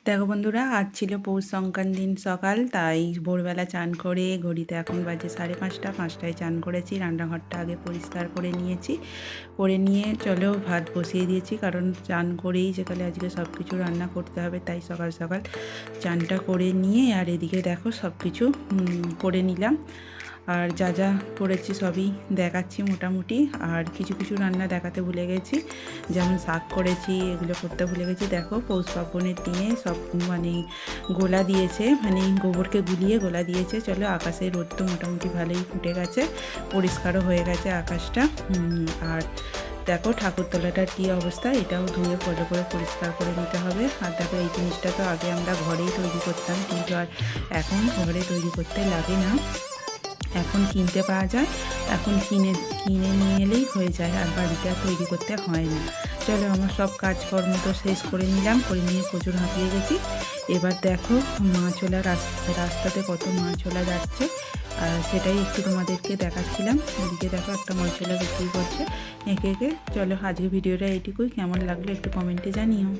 দেখো বন্ধুরা, আজ ছিল পৌষ সংক্রান্তির সকাল। তাই ভোরবেলা চান করে ঘড়িতে এখন বাজে 5:30। 5টায় চান করেছি, রান্নাঘরটা আগে পরিষ্কার করে নিয়েছি। করে নিয়ে চলো ভাত বসিয়ে দিয়েছি, কারণ চান করেই যেকালে আজকে সব কিছু রান্না করতে হবে। তাই সকাল সকাল চানটা করে নিয়ে আর এদিকে দেখো সব কিছু করে নিলাম। আর যা যা করেছি সবই দেখাচ্ছি মোটামুটি। আর কিছু কিছু রান্না দেখাতে ভুলে গেছি, যেমন শাক করেছি, এগুলো করতে ভুলে গেছি। দেখো পৌষ পার্বণের দিনে সব গোলা দিয়েছে, গোবরকে গুলিয়ে গোলা দিয়েছে। চলো, আকাশে রোদ তো মোটামুটি ভালোই ফুটে গেছে, পরিষ্কারও হয়ে গেছে আকাশটা। আর দেখো ঠাকুরতলাটার কী অবস্থা, এটাও ধুয়ে ভালো করে পরিষ্কার করে নিতে হবে। আর দেখো এই জিনিসটা তো আগে আমরা ঘরেই তৈরি করতাম, কিন্তু আর এখন ঘরে তৈরি করতে লাগে না, এখন কিনতে পাওয়া যায়। এখন কিনে নিয়ে এলেই হয়ে যায়, আর বাড়িতে আর তৈরি করতে হয় না। চলো, আমার সব কাজকর্ম তো শেষ করে নিলাম, করে নিয়ে প্রচুর হাঁপিয়ে গেছি। এবার দেখো মাছওয়ালা রাস্তাতে কত মাছওয়ালা যাচ্ছে, সেটাই একটু তোমাদেরকে দেখাচ্ছিলাম। এদিকে দেখো একটা মাছওয়ালা বিক্রি করছে এঁকে এঁকে। চলো, আজকে ভিডিওটা এইটুকুই। কেমন লাগলো একটু কমেন্টে জানিও।